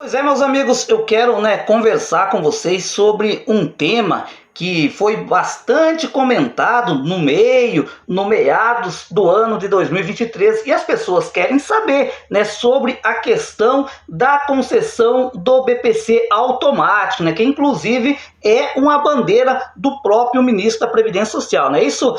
Pois é, meus amigos, eu quero, conversar com vocês sobre um tema que foi bastante comentado no meados do ano de 2023, e as pessoas querem saber, sobre a questão da concessão do BPC automático, que inclusive é uma bandeira do próprio ministro da Previdência Social, Isso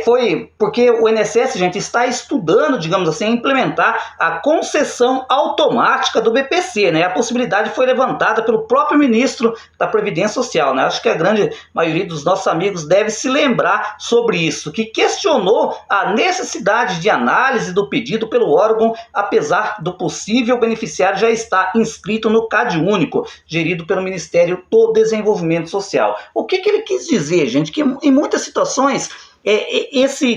foi porque o INSS, gente, está estudando, digamos assim, implementar a concessão automática do BPC, A possibilidade foi levantada pelo próprio ministro da Previdência Social, Acho que a grande maioria dos nossos amigos deve se lembrar sobre isso, que questionou a necessidade de análise do pedido pelo órgão, apesar do possível beneficiário já estar inscrito no CadÚnico, gerido pelo Ministério do Desenvolvimento Social. O que ele quis dizer, gente? Que em muitas situações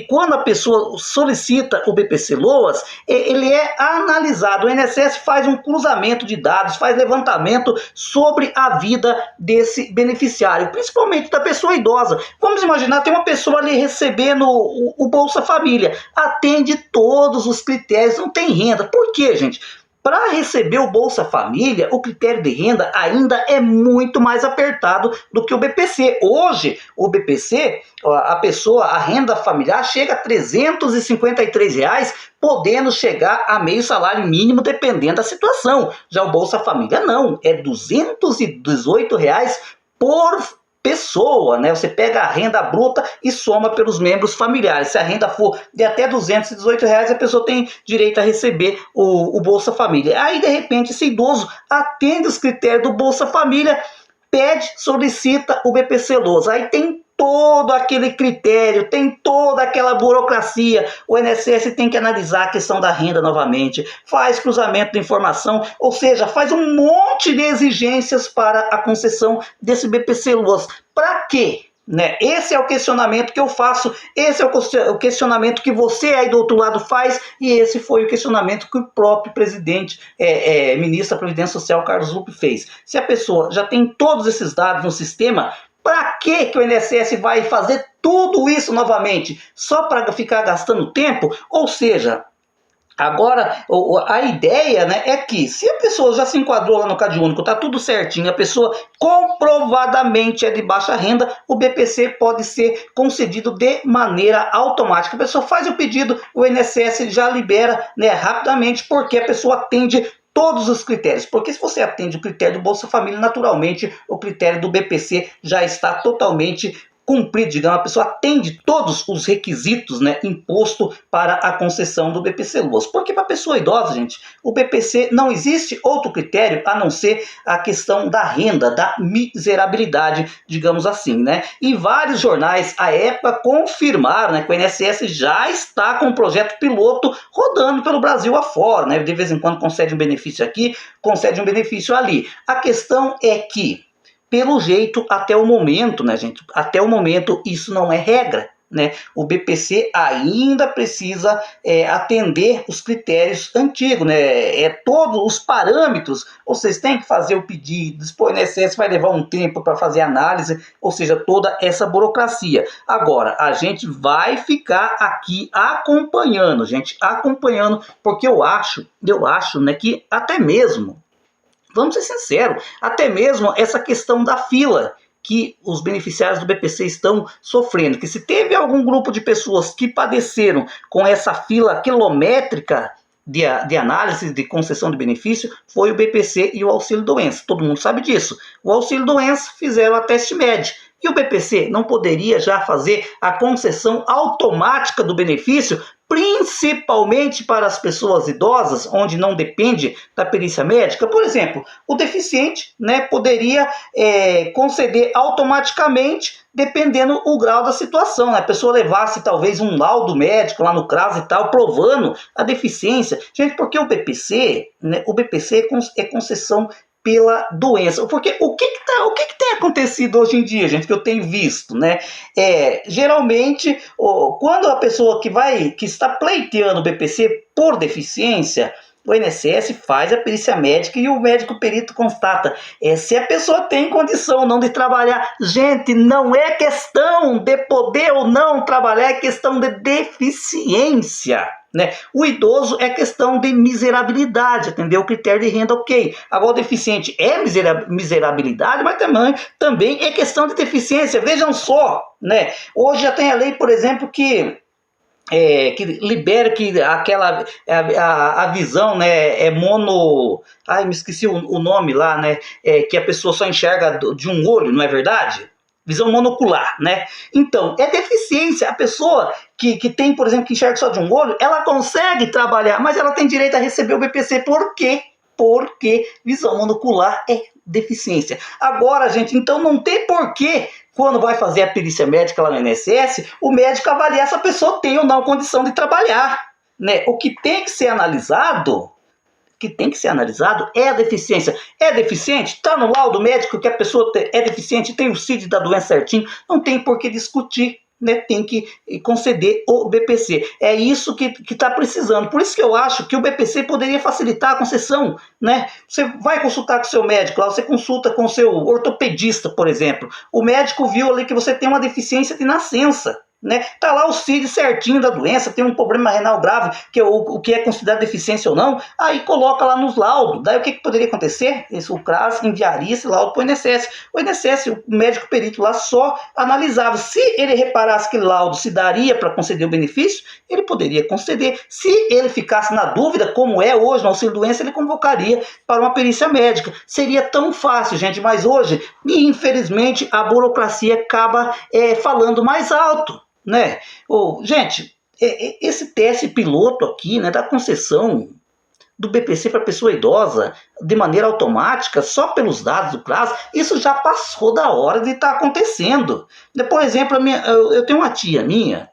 quando a pessoa solicita o BPC-Loas, ele é analisado. O INSS faz um cruzamento de dados, faz levantamento sobre a vida desse beneficiário, principalmente da pessoa idosa. Vamos imaginar, tem uma pessoa ali recebendo o Bolsa Família, atende todos os critérios, não tem renda. Por quê, gente? Para receber o Bolsa Família, o critério de renda ainda é muito mais apertado do que o BPC. Hoje, o BPC, a renda familiar chega a R$ 353, podendo chegar a meio salário mínimo, dependendo da situação. Já o Bolsa Família não, é R$ 218 por pessoa, Você pega a renda bruta e soma pelos membros familiares. Se a renda for de até R$ 218, a pessoa tem direito a receber o Bolsa Família. Aí, de repente, esse idoso atende os critérios do Bolsa Família, solicita o BPC-Loas. Aí tem todo aquele critério, tem toda aquela burocracia. O INSS tem que analisar a questão da renda novamente, faz cruzamento de informação, ou seja, faz um monte de exigências para a concessão desse BPC-Loas. Para quê? Esse é o questionamento que eu faço, esse é o questionamento que você aí do outro lado faz, e esse foi o questionamento que o próprio presidente, ministro da Previdência Social, Carlos Lupe, fez. Se a pessoa já tem todos esses dados no sistema, para que o INSS vai fazer tudo isso novamente? Só para ficar gastando tempo? Ou seja, agora a ideia é que se a pessoa já se enquadrou lá no CadÚnico, está tudo certinho, a pessoa comprovadamente é de baixa renda, o BPC pode ser concedido de maneira automática. A pessoa faz o pedido, o INSS já libera rapidamente, porque a pessoa atende todos os critérios, porque se você atende o critério do Bolsa Família, naturalmente o critério do BPC já está totalmente cumprido, digamos, a pessoa atende todos os requisitos imposto para a concessão do BPC-Loas. Porque para a pessoa idosa, gente, o BPC não existe outro critério a não ser a questão da renda, da miserabilidade, digamos assim, E vários jornais, à época, confirmaram que o INSS já está com um projeto piloto rodando pelo Brasil afora, De vez em quando concede um benefício aqui, concede um benefício ali. A questão é que, pelo jeito, até o momento, gente? Até o momento isso não é regra, O BPC ainda precisa atender os critérios antigos, todos os parâmetros, vocês têm que fazer o pedido, o INSS vai levar um tempo para fazer análise, ou seja, toda essa burocracia. Agora, a gente vai ficar aqui acompanhando, porque eu acho, que até mesmo, vamos ser sinceros, até mesmo essa questão da fila que os beneficiários do BPC estão sofrendo, que se teve algum grupo de pessoas que padeceram com essa fila quilométrica de análise de concessão de benefício, foi o BPC e o auxílio-doença. Todo mundo sabe disso. O auxílio-doença fizeram a teste médio. E o BPC não poderia já fazer a concessão automática do benefício, principalmente para as pessoas idosas, onde não depende da perícia médica? Por exemplo, o deficiente poderia conceder automaticamente, dependendo o grau da situação. A pessoa levasse talvez um laudo médico lá no CRAS e tal, provando a deficiência. Gente, porque o BPC, é concessão pela doença. Porque o que tem acontecido hoje em dia, gente, que eu tenho visto, geralmente, quando a pessoa que está pleiteando o BPC por deficiência, o INSS faz a perícia médica e o médico perito constata se a pessoa tem condição ou não de trabalhar. Gente, não é questão de poder ou não trabalhar, é questão de deficiência. né? O idoso é questão de miserabilidade, entendeu? O critério de renda, ok. Agora o deficiente é miserabilidade, mas também é questão de deficiência. Vejam só, né? Hoje já tem a lei, por exemplo, que libera que aquela a visão, né, é mono, ai, me esqueci o nome lá, né, que a pessoa só enxerga de um olho, não é verdade? Visão monocular, né? Então, é deficiência. A pessoa que tem, por exemplo, que enxerga só de um olho, ela consegue trabalhar, mas ela tem direito a receber o BPC. Por quê? Porque visão monocular é deficiência. Agora, gente, então não tem porquê, quando vai fazer a perícia médica lá no INSS, o médico avaliar se a pessoa tem ou não condição de trabalhar, né? O que tem que ser analisado é a deficiência. É deficiente? Está no laudo médico que a pessoa é deficiente, tem o CID da doença certinho, não tem por que discutir, né? Tem que conceder o BPC. É isso que está precisando. Por isso que eu acho que o BPC poderia facilitar a concessão, né? Você vai consultar com o seu médico, lá você consulta com o seu ortopedista, por exemplo. O médico viu ali que você tem uma deficiência de nascença, né? Tá lá o CID certinho da doença, tem um problema renal grave, que é o que é considerado deficiência ou não, aí coloca lá nos laudos. Daí o que poderia acontecer? O CRAS enviaria esse laudo para o INSS. O INSS, o médico perito lá, só analisava. Se ele reparasse que o laudo se daria para conceder o benefício, ele poderia conceder. Se ele ficasse na dúvida, como é hoje no auxílio doença, ele convocaria para uma perícia médica. Seria tão fácil, gente, mas hoje, infelizmente, a burocracia acaba falando mais alto, né? Gente, esse teste piloto aqui, né, da concessão do BPC para pessoa idosa de maneira automática, só pelos dados do CRAS, isso já passou da hora de estar acontecendo. Por exemplo, eu tenho uma tia minha,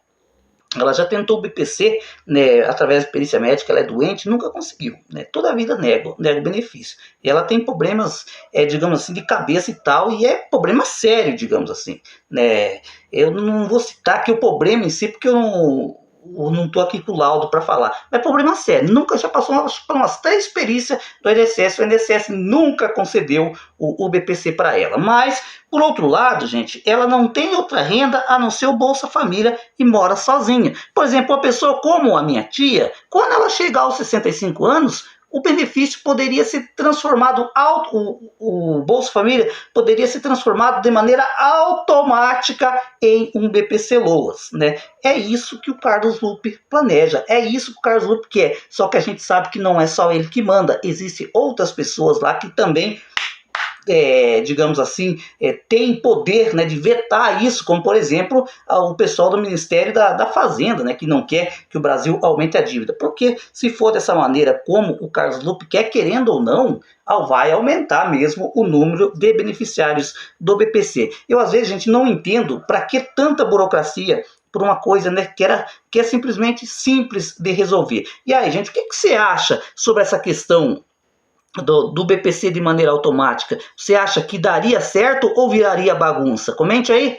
ela já tentou o BPC, né, através de perícia médica, ela é doente, nunca conseguiu, né? Toda a vida nega o benefício. E ela tem problemas, digamos assim, de cabeça e tal, e é problema sério, digamos assim, né? Eu não vou citar aqui o problema em si, porque eu não estou aqui com o laudo para falar. Mas é problema sério. Nunca já passou por umas 3 perícias do INSS. O INSS nunca concedeu o BPC para ela. Mas, por outro lado, gente, ela não tem outra renda a não ser o Bolsa Família e mora sozinha. Por exemplo, uma pessoa como a minha tia, quando ela chegar aos 65 anos, o benefício poderia ser transformado, o Bolsa Família poderia ser transformado de maneira automática em um BPC Loas, né? É isso que o Carlos Lupe planeja, é isso que o Carlos Lupe quer, só que a gente sabe que não é só ele que manda, existem outras pessoas lá que também, digamos assim, tem poder, né, de vetar isso, como por exemplo o pessoal do Ministério da Fazenda, né, que não quer que o Brasil aumente a dívida, porque se for dessa maneira como o Carlos Lupe quer, querendo ou não, vai aumentar mesmo o número de beneficiários do BPC. Eu às vezes, gente, não entendo para que tanta burocracia por uma coisa, né, que é simplesmente simples de resolver. E aí, gente, o que você acha sobre essa questão do BPC de maneira automática? Você acha que daria certo ou viraria bagunça? Comente aí.